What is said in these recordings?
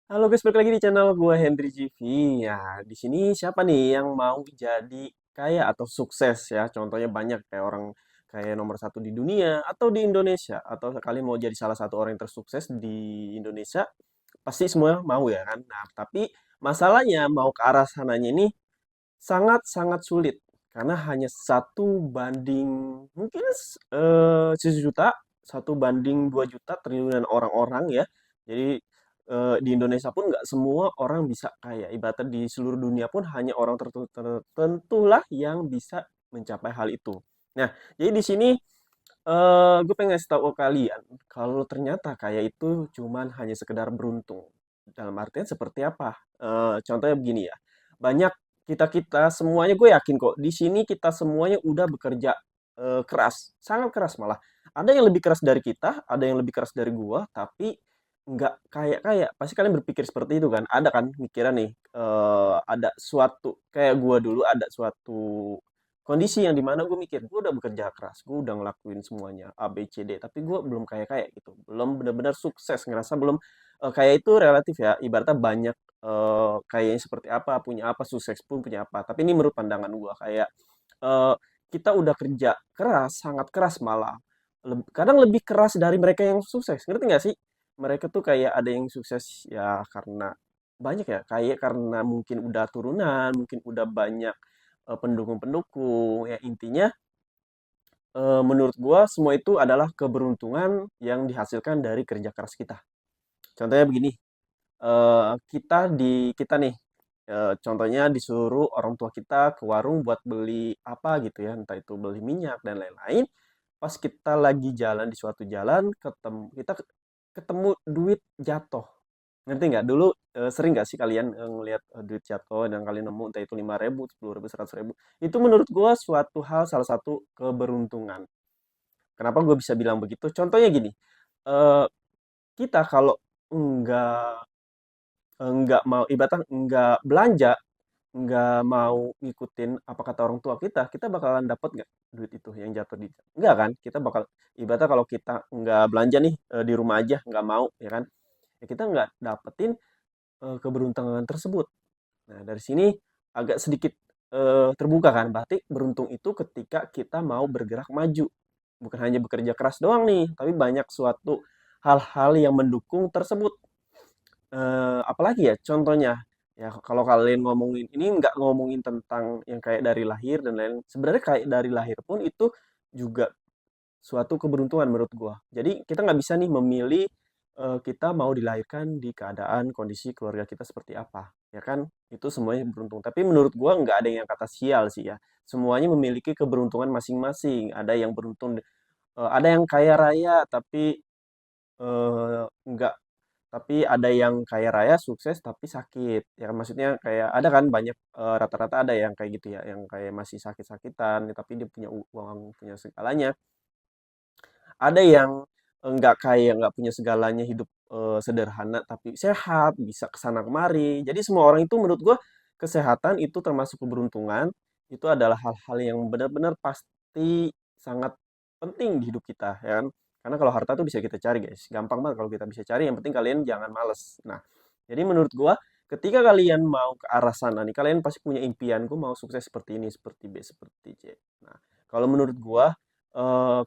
Halo guys, balik lagi di channel gue Henry GV. Ya, di sini siapa nih yang mau jadi kaya atau sukses ya? Contohnya banyak kayak orang kayak nomor satu di dunia atau di Indonesia atau sekali mau jadi salah satu orang yang tersukses di Indonesia, pasti semua mau ya kan? Nah, tapi masalahnya mau ke arah sananya ini sangat-sangat sulit karena hanya satu banding mungkin 1 juta, 1 banding 2 juta triliunan orang-orang ya. Jadi di Indonesia pun nggak semua orang bisa kaya. Ibaratnya di seluruh dunia pun hanya orang tertentulah yang bisa mencapai hal itu. Nah, jadi di sini gue pengen ngasih tahu ke kalian kalau ternyata kaya itu cuman hanya sekedar beruntung. Dalam artian seperti apa? Contohnya begini ya. Banyak kita-kita semuanya gue yakin kok di sini kita semuanya udah bekerja keras, sangat keras malah. Ada yang lebih keras dari kita, ada yang lebih keras dari gua, tapi nggak kayak kayak pasti kalian berpikir seperti itu kan? Ada kan pikiran nih, ada suatu kayak gua dulu ada suatu kondisi yang dimana gue mikir gue udah bekerja keras, gue udah ngelakuin semuanya A B C D, tapi gue belum kayak kayak gitu, belum benar-benar sukses, ngerasa belum kayak itu relatif ya, ibaratnya banyak kayaknya seperti apa, punya apa, sukses pun punya apa. Tapi ini menurut pandangan gue kayak eh, kita udah kerja keras, sangat keras malah. Kadang lebih keras dari mereka yang sukses. Ngerti nggak sih? Mereka tuh kayak ada yang sukses ya karena banyak ya, kayak karena mungkin udah turunan, mungkin udah banyak pendukung-pendukung. Ya intinya menurut gua semua itu adalah keberuntungan yang dihasilkan dari kerja keras kita. Contohnya begini, kita nih, contohnya disuruh orang tua kita ke warung buat beli apa gitu ya, entah itu beli minyak dan lain-lain. Pas kita lagi jalan di suatu jalan, ketemu duit jatuh. Ngerti nggak? Dulu sering nggak sih kalian ngelihat duit jatuh dan kalian nemu entah itu 5.000, 10.000, 100.000. Itu menurut gua suatu hal salah satu keberuntungan. Kenapa gue bisa bilang begitu? Contohnya gini, eh, kita kalau nggak nggak mau ibaratnya nggak belanja, nggak mau ngikutin apa kata orang tua kita bakalan dapet nggak duit itu yang jatuh di nggak kan? Kita bakal ibaratnya kalau kita nggak belanja nih di rumah aja nggak mau ya kan? Ya kita nggak dapetin keberuntungan tersebut. Nah dari sini agak sedikit terbuka kan? Berarti beruntung itu ketika kita mau bergerak maju, bukan hanya bekerja keras doang nih, tapi banyak suatu hal-hal yang mendukung tersebut. Apalagi ya contohnya, ya kalau kalian ngomongin ini nggak ngomongin tentang yang kayak dari lahir dan lain sebenarnya kayak dari lahir pun itu juga suatu keberuntungan menurut gua. Jadi kita nggak bisa nih memilih kita mau dilahirkan di keadaan kondisi keluarga kita seperti apa, ya kan? Itu semuanya beruntung. Tapi menurut gua nggak ada yang kata sial sih ya. Semuanya memiliki keberuntungan masing-masing. Ada yang beruntung, ada yang kaya raya tapi nggak tapi ada yang kaya raya, sukses, tapi sakit. Ya kan, maksudnya kayak ada kan banyak rata-rata ada yang kayak gitu ya, yang kayak masih sakit-sakitan, tapi dia punya uang, punya segalanya. Ada yang nggak kaya, nggak punya segalanya, hidup sederhana, tapi sehat, bisa kesana kemari. Jadi semua orang itu menurut gua kesehatan itu termasuk keberuntungan. Itu adalah hal-hal yang benar-benar pasti sangat penting di hidup kita, ya kan? Karena kalau harta tuh bisa kita cari, guys. Gampang banget kalau kita bisa cari. Yang penting kalian jangan males. Nah, jadi menurut gua, ketika kalian mau ke arah sana nih, kalian pasti punya impian. Gue mau sukses seperti ini, seperti B, seperti C. Nah, kalau menurut gua,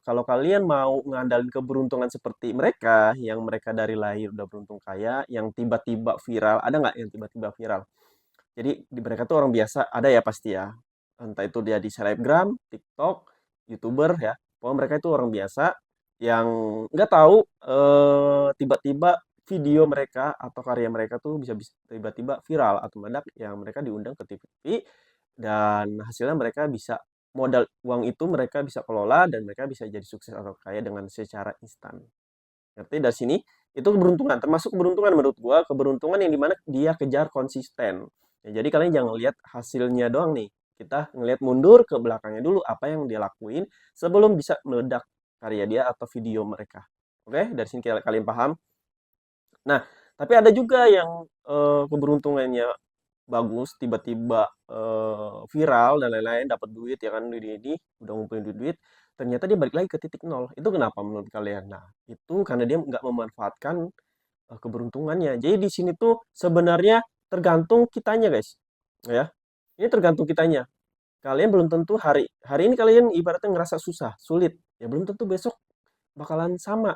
kalau kalian mau ngandalin keberuntungan seperti mereka, yang mereka dari lahir udah beruntung kaya, yang tiba-tiba viral, ada nggak yang tiba-tiba viral? Jadi di mereka tuh orang biasa, ada ya pasti ya. Entah itu dia di selebgram, TikTok, YouTuber ya. Pokoknya mereka itu orang biasa yang nggak tahu tiba-tiba video mereka atau karya mereka tuh bisa bisa tiba-tiba viral atau meledak yang mereka diundang ke TV dan hasilnya mereka bisa modal uang itu mereka bisa kelola dan mereka bisa jadi sukses atau kaya dengan secara instan. Ngerti dari sini itu keberuntungan, termasuk keberuntungan menurut gua, keberuntungan yang dimana dia kejar konsisten. Ya, jadi kalian jangan lihat hasilnya doang nih. Kita ngelihat mundur ke belakangnya dulu apa yang dia lakuin sebelum bisa meledak karya dia atau video mereka. Oke, dari sini kalian paham. Nah, tapi ada juga yang keberuntungannya bagus, tiba-tiba viral dan lain-lain, dapat duit ya kan, ini udah ngumpulin duit-duit, ternyata dia balik lagi ke titik nol. Itu kenapa menurut kalian? Nah, itu karena dia nggak memanfaatkan keberuntungannya. Jadi di sini tuh sebenarnya tergantung kitanya, guys. Ya. Ini tergantung kitanya. Kalian belum tentu hari hari ini kalian ibaratnya ngerasa susah, sulit, ya belum tentu besok bakalan sama.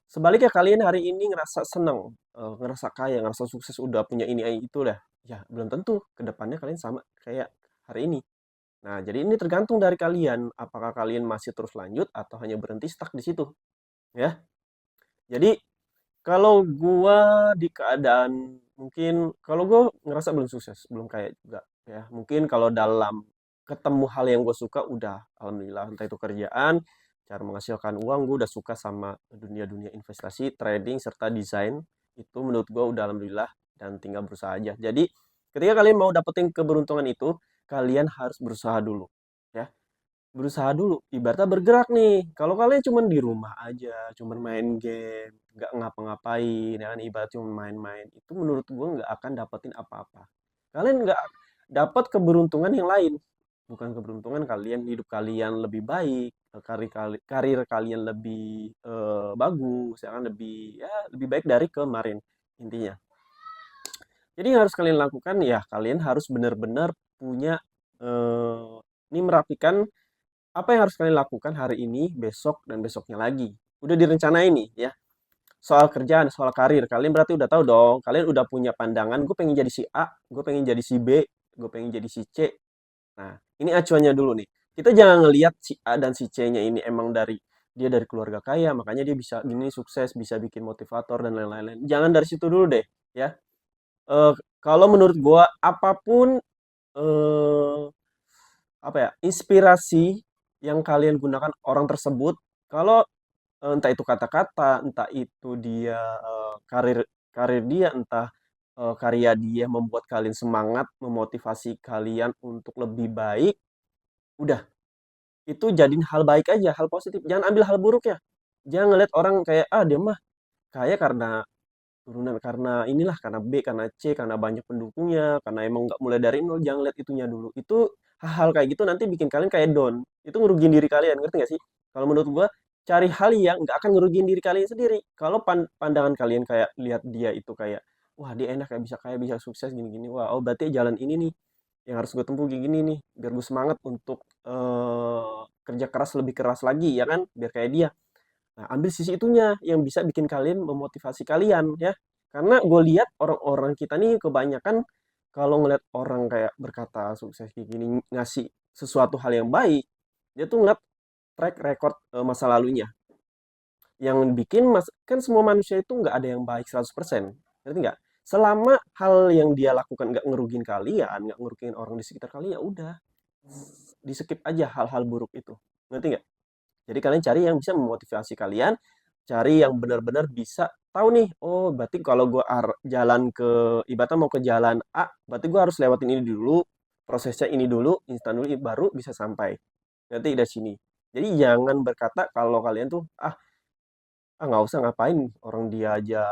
Sebaliknya kalian hari ini ngerasa seneng, ngerasa kaya, ngerasa sukses, udah punya ini itu dah, ya belum tentu ke depannya kalian sama kayak hari ini. Nah, jadi ini tergantung dari kalian, apakah kalian masih terus lanjut atau hanya berhenti stuck di situ, ya. Jadi kalau gua di keadaan mungkin kalau gua ngerasa belum sukses, belum kaya juga, ya. Mungkin kalau dalam ketemu hal yang gue suka udah alhamdulillah, entah itu kerjaan, cara menghasilkan uang, gue udah suka sama dunia-dunia investasi, trading serta desain. Itu menurut gue udah alhamdulillah dan tinggal berusaha aja. Jadi ketika kalian mau dapetin keberuntungan itu, kalian harus berusaha dulu, ya. Berusaha dulu, ibaratnya bergerak nih. Kalau kalian cuman di rumah aja, cuman main game, nggak ngapa-ngapain, ya kan, ibarat cuma main-main, itu menurut gue nggak akan dapetin apa-apa. Kalian nggak dapat keberuntungan yang lain. Bukan keberuntungan kalian, hidup kalian lebih baik, karir kalian lebih bagus, ya kan, lebih ya lebih baik dari kemarin intinya. Jadi yang harus kalian lakukan ya kalian harus benar-benar punya eh, ini merapikan apa yang harus kalian lakukan hari ini, besok, dan besoknya lagi. Udah direncanain nih ya. Soal kerjaan, soal karir. Kalian berarti udah tahu dong. Kalian udah punya pandangan. Gue pengen jadi si A, gue pengen jadi si B, gue pengen jadi si C. Nah, ini acuannya dulu nih. Kita jangan ngelihat si A dan si C-nya ini emang dia dari keluarga kaya, makanya dia bisa gini sukses, bisa bikin motivator dan lain-lain. Jangan dari situ dulu deh, ya. Eh, Kalau menurut gua apapun eh, apa ya inspirasi yang kalian gunakan orang tersebut, kalau entah itu kata-kata, entah itu dia karir karir dia, entah karya dia membuat kalian semangat, memotivasi kalian untuk lebih baik, udah itu jadiin hal baik aja, hal positif. Jangan ambil hal buruk ya. Jangan ngeliat orang kayak ah dia mah kaya karena turunan karena inilah karena B, karena C, karena banyak pendukungnya, karena emang nggak mulai dari nol. Jangan lihat itunya dulu. Itu hal-hal kayak gitu nanti bikin kalian kayak down. Itu ngerugiin diri kalian, ngerti nggak sih? Kalau menurut gua, cari hal yang nggak akan ngerugiin diri kalian sendiri. Kalau pandangan kalian kayak lihat dia itu kayak, wah dia enak kayak bisa kaya, bisa sukses gini-gini. Wah, oh berarti jalan ini nih yang harus gue tempuh gini nih, biar gue semangat untuk kerja keras lebih keras lagi ya kan, biar kayak dia. Nah, ambil sisi itunya yang bisa bikin kalian memotivasi kalian ya. Karena gue lihat orang-orang kita nih kebanyakan kalau ngeliat orang kayak berkata sukses kayak gini ngasih sesuatu hal yang baik, dia tuh ngeliat track record masa lalunya. Yang bikin kan semua manusia itu nggak ada yang baik 100%. Ngerti nggak? Selama hal yang dia lakukan nggak ngerugin kalian, nggak ngerugiin orang di sekitar kalian, ya udah di skip aja hal-hal buruk itu. Ngerti nggak? Jadi kalian cari yang bisa memotivasi kalian, cari yang benar-benar bisa tahu nih, oh berarti kalau gue jalan ke, ibaratnya mau ke jalan A, berarti gue harus lewatin ini dulu, prosesnya ini dulu, instan dulu, baru bisa sampai. Nanti dari sini. Jadi jangan berkata kalau kalian tuh, nggak usah ngapain, orang dia aja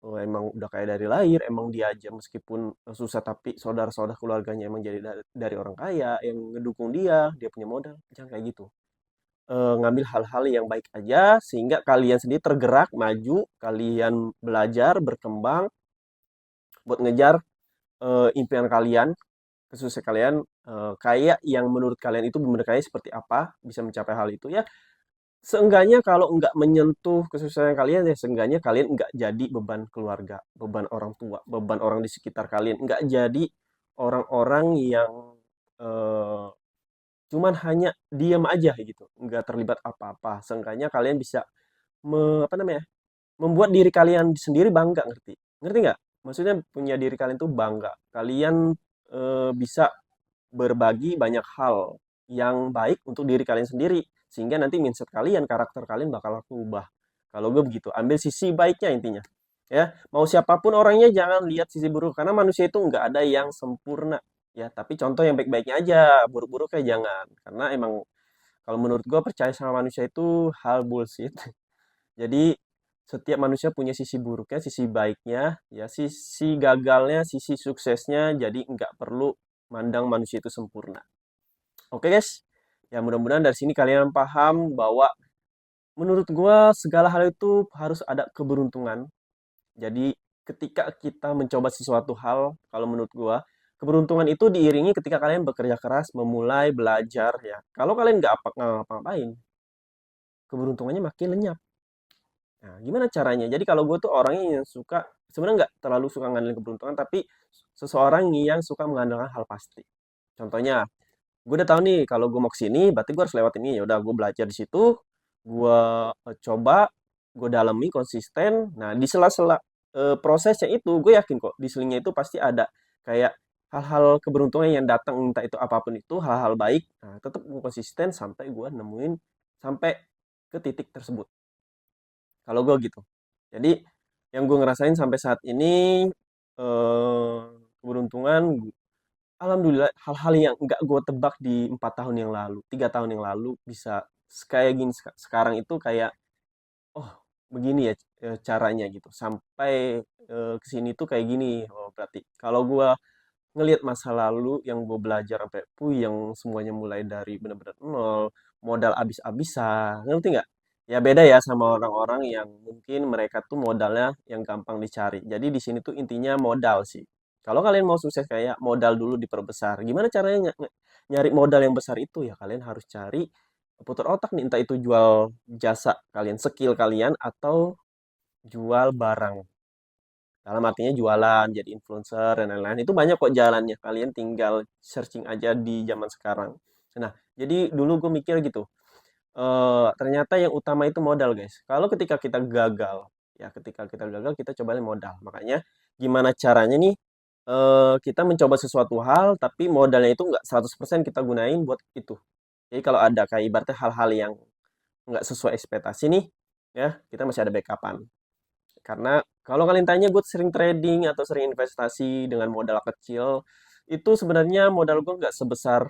emang udah kaya dari lahir, emang dia aja meskipun susah tapi saudara-saudara keluarganya emang jadi dari orang kaya, yang ngedukung dia punya modal, jangan kayak gitu. Ngambil hal-hal yang baik aja sehingga kalian sendiri tergerak, maju, kalian belajar, berkembang buat ngejar impian kalian, kesuksesan kalian, kayak yang menurut kalian itu benar kaya seperti apa, bisa mencapai hal itu ya. Seenggaknya kalau nggak menyentuh kesuksesan kalian ya seenggaknya kalian nggak jadi beban keluarga, beban orang tua, beban orang di sekitar kalian, nggak jadi orang-orang yang eh, cuman hanya diam aja gitu, nggak terlibat apa-apa. Seenggaknya kalian bisa apa namanya, membuat diri kalian sendiri bangga, ngerti? Ngerti nggak? Maksudnya punya diri kalian tuh bangga. Kalian bisa berbagi banyak hal yang baik untuk diri kalian sendiri. Sehingga nanti mindset kalian, karakter kalian bakal berubah. Kalau gue begitu, ambil sisi baiknya intinya. Ya, mau siapapun orangnya jangan lihat sisi buruk karena manusia itu nggak ada yang sempurna. Ya, tapi contoh yang baik-baiknya aja, buruk-buruknya jangan. Karena emang kalau menurut gue percaya sama manusia itu hal bullshit. Jadi setiap manusia punya sisi buruknya, sisi baiknya, ya sisi gagalnya, sisi suksesnya. Jadi nggak perlu mandang manusia itu sempurna. Oke guys, ya mudah-mudahan dari sini kalian paham bahwa menurut gua segala hal itu harus ada keberuntungan. Jadi ketika kita mencoba sesuatu hal, kalau menurut gua, keberuntungan itu diiringi ketika kalian bekerja keras, memulai belajar ya. Kalau kalian nggak ngapa-ngapain, keberuntungannya makin lenyap. Nah, gimana caranya? Jadi kalau gue tuh orangnya yang suka, sebenarnya nggak terlalu suka ngandelin keberuntungan, tapi seseorang yang suka mengandalkan hal pasti. Contohnya, gue udah tahu nih kalau gue mau ke sini, berarti gue harus lewat ini. Ya udah, gue belajar di situ, gue coba, gue dalami konsisten. Nah, di sela-sela prosesnya itu, gue yakin kok di selingnya itu pasti ada kayak hal-hal keberuntungan yang datang, entah itu apapun itu, hal-hal baik. Nah, tetap gue konsisten sampai gue nemuin sampai ke titik tersebut. Kalau gue gitu. Jadi yang gue ngerasain sampai saat ini eh keberuntungan, alhamdulillah hal-hal yang nggak gue tebak di 4 tahun yang lalu, 3 tahun yang lalu bisa kayak gini sekarang itu kayak oh begini ya caranya gitu. Sampai ke sini tuh kayak gini. Oh berarti kalau gue ngelihat masa lalu yang gue belajar sampai puyeng semuanya mulai dari benar-benar nol, modal abis-abisan, ngerti nggak? Ya beda ya sama orang-orang yang mungkin mereka tuh modalnya yang gampang dicari. Jadi di sini tuh intinya modal sih. Kalau kalian mau sukses kayak modal dulu diperbesar. Gimana caranya nyari modal yang besar itu ya kalian harus cari putar otak nih, entah itu jual jasa kalian, skill kalian atau jual barang. Dalam artinya jualan, jadi influencer, dan lain-lain. Itu banyak kok jalannya. Kalian tinggal searching aja di zaman sekarang. Nah, jadi dulu gue mikir gitu. Ternyata yang utama itu modal, guys. Kalau ketika kita gagal, ya ketika kita gagal, kita cobain modal. Makanya gimana caranya nih kita mencoba sesuatu hal, tapi modalnya itu nggak 100% kita gunain buat itu. Jadi kalau ada kayak ibaratnya hal-hal yang nggak sesuai ekspektasi nih, ya kita masih ada backupan. Karena kalau kalian tanya gue sering trading atau sering investasi dengan modal kecil, itu sebenarnya modal gue nggak sebesar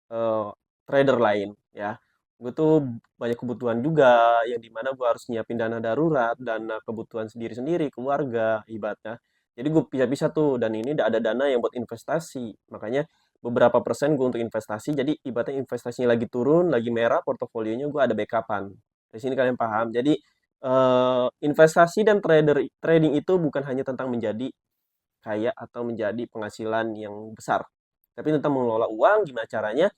eh, trader lain ya. Gue tuh banyak kebutuhan juga yang dimana gue harus nyiapin dana darurat, dana kebutuhan sendiri-sendiri, keluarga, ibaratnya. Jadi gue pisah-pisah tuh dan ini ada dana yang buat investasi. Makanya beberapa persen gue untuk investasi. Jadi ibaratnya investasinya lagi turun, lagi merah, portofolionya gue ada backupan. Di sini kalian paham. Jadi investasi dan trading itu bukan hanya tentang menjadi kaya atau menjadi penghasilan yang besar, tapi tentang mengelola uang, gimana caranya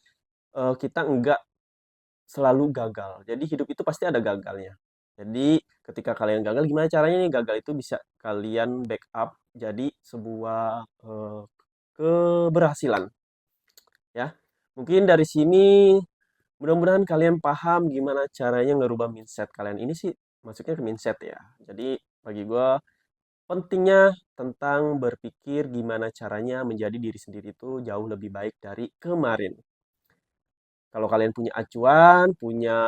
kita enggak selalu gagal. Jadi hidup itu pasti ada gagalnya. Jadi ketika kalian gagal, gimana caranya nih gagal itu bisa kalian backup jadi sebuah keberhasilan ya. Mungkin dari sini mudah-mudahan kalian paham gimana caranya ngerubah mindset kalian. Ini sih masuknya ke mindset ya. Jadi bagi gue pentingnya tentang berpikir gimana caranya menjadi diri sendiri itu jauh lebih baik dari kemarin. Kalau kalian punya acuan, punya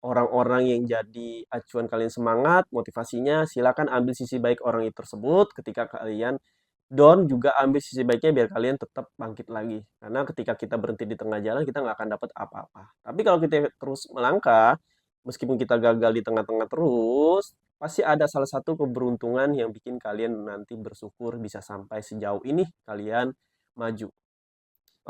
orang-orang yang jadi acuan kalian semangat, motivasinya, silakan ambil sisi baik orang itu tersebut. Ketika kalian down juga ambil sisi baiknya biar kalian tetap bangkit lagi. Karena ketika kita berhenti di tengah jalan, kita nggak akan dapat apa-apa. Tapi kalau kita terus melangkah, meskipun kita gagal di tengah-tengah terus, pasti ada salah satu keberuntungan yang bikin kalian nanti bersyukur bisa sampai sejauh ini kalian maju.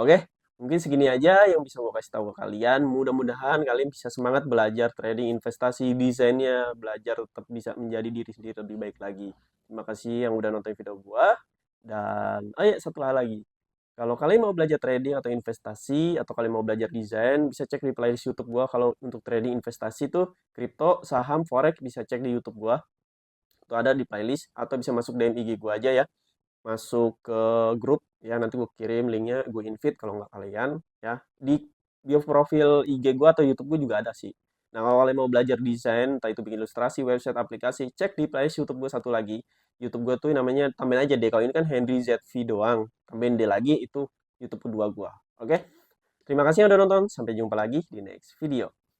Oke, mungkin segini aja yang bisa gue kasih tahu ke kalian. Mudah-mudahan kalian bisa semangat belajar trading, investasi, desainnya, belajar tetap bisa menjadi diri sendiri lebih baik lagi. Terima kasih yang udah nonton video gua. Dan, oh ya, satu hal lagi. Kalau kalian mau belajar trading atau investasi, atau kalian mau belajar desain, bisa cek di playlist YouTube gua. Kalau untuk trading investasi tuh, kripto, saham, forex, bisa cek di YouTube gua. Itu ada di playlist, atau bisa masuk DM IG gua aja ya, masuk ke grup ya, nanti gue kirim linknya, gue invite kalau nggak kalian ya. Di bio profil IG gue atau YouTube gue juga ada sih. Nah kalau kalian mau belajar desain, entah itu bikin ilustrasi, website, aplikasi, cek di playlist YouTube gue satu lagi. YouTube gue tuh namanya, tambahin aja deh, kalau ini kan Henry ZV doang, tambahin deh lagi, itu YouTube kedua gue. Oke, terima kasih yang udah nonton, sampai jumpa lagi di next video.